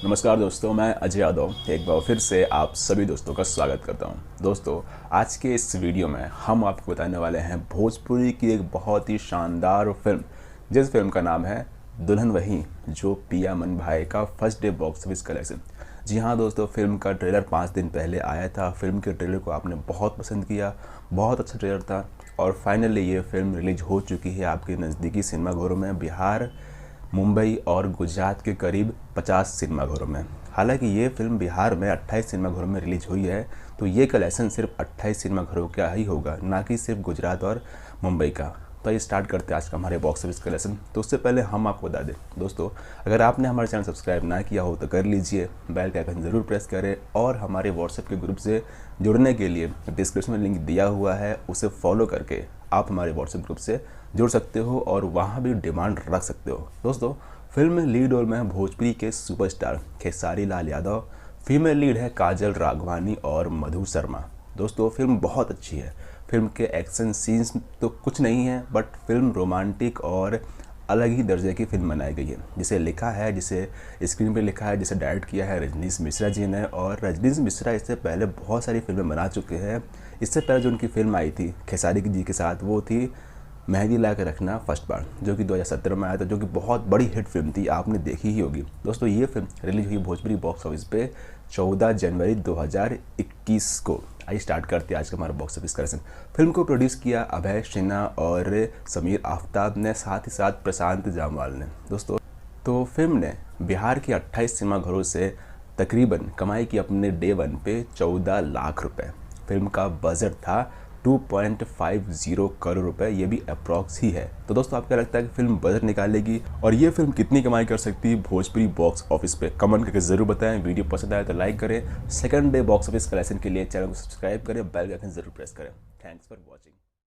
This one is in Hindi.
नमस्कार दोस्तों, मैं अजय यादव एक बार फिर से आप सभी दोस्तों का स्वागत करता हूं। दोस्तों, आज के इस वीडियो में हम आपको बताने वाले हैं भोजपुरी की एक बहुत ही शानदार फिल्म, जिस फिल्म का नाम है दुल्हन वही, जो पिया मन भाई का first day box office collection. जी हाँ दोस्तों, फिल्म का ट्रेलर 5 दिन पहले आया था। फिल्म के ट्रेलर को आपने बहुत पसंद किया, बहुत अच्छा ट्रेलर था और फाइनली ये फिल्म रिलीज हो चुकी है आपके नज़दीकी सिनेमाघरों में। बिहार, मुंबई और गुजरात के करीब 50 सिनेमाघरों में। हालांकि ये फिल्म बिहार में 28 सिनेमाघरों में रिलीज हुई है, तो ये कलेक्शन सिर्फ 28 सिनेमाघरों का ही होगा, ना कि सिर्फ गुजरात और मुंबई का। तो ये स्टार्ट करते हैं आज का हमारे बॉक्स ऑफिस कलेक्शन। तो उससे पहले हम आपको बता दें दोस्तों, अगर आपने हमारा चैनल सब्सक्राइब ना किया हो तो कर लीजिए, बेल का आइकन ज़रूर प्रेस करें और हमारे व्हाट्सएप के ग्रुप से जुड़ने के लिए डिस्क्रिप्शन में लिंक दिया हुआ है, उसे फॉलो करके आप हमारे व्हाट्सएप ग्रुप से जुड़ सकते हो और वहाँ भी डिमांड रख सकते हो। दोस्तों, फिल्म में लीड रोल में है भोजपुरी के superstar Khesari Lal Yadav, female lead है काजल राघवानी और मधु शर्मा। दोस्तों, फिल्म बहुत अच्छी है। फिल्म के एक्शन सीन्स तो कुछ नहीं है, बट फिल्म रोमांटिक और अलग ही दर्जे की फिल्म बनाई गई है। जिसे लिखा है, जिसे स्क्रीन पे लिखा है, जिसे डायरेक्ट किया है रजनीश मिश्रा जी ने। और रजनीश मिश्रा इससे पहले बहुत सारी फिल्में बना चुके हैं। इससे पहले जो उनकी फिल्म आई थी खेसारी जी के साथ, वो थी मेहंदी ला के रखना फर्स्ट बार, जो कि 2017 में आया था, जो कि बहुत बड़ी हिट फिल्म थी, आपने देखी ही होगी। दोस्तों, ये फिल्म रिलीज हुई भोजपुरी बॉक्स ऑफिस पे 14 जनवरी 2021 को। आइए स्टार्ट करते हैं आज का हमारा बॉक्स ऑफिस कलेक्शन। फिल्म को प्रोड्यूस किया अभय सिन्हा और समीर आफ्ताब ने, साथ ही साथ प्रशांत जामवाल ने। दोस्तों, तो फिल्म ने बिहार के 28 सिनेमाघरों से तकरीबन कमाई की अपने डे वन पे 14 लाख रुपए। फिल्म का बजट था 2.50 करोड़ रुपए, ये भी अप्रॉक्स ही है। तो दोस्तों, आपको लगता है कि फिल्म बजट निकालेगी और ये फिल्म कितनी कमाई कर सकती है भोजपुरी बॉक्स ऑफिस पे? कमेंट करके जरूर बताएं। वीडियो पसंद आए तो लाइक करें। Second day box office collection के लिए चैनल को सब्सक्राइब करें, बेल का आइकन जरूर प्रेस करें। Thanks for watching.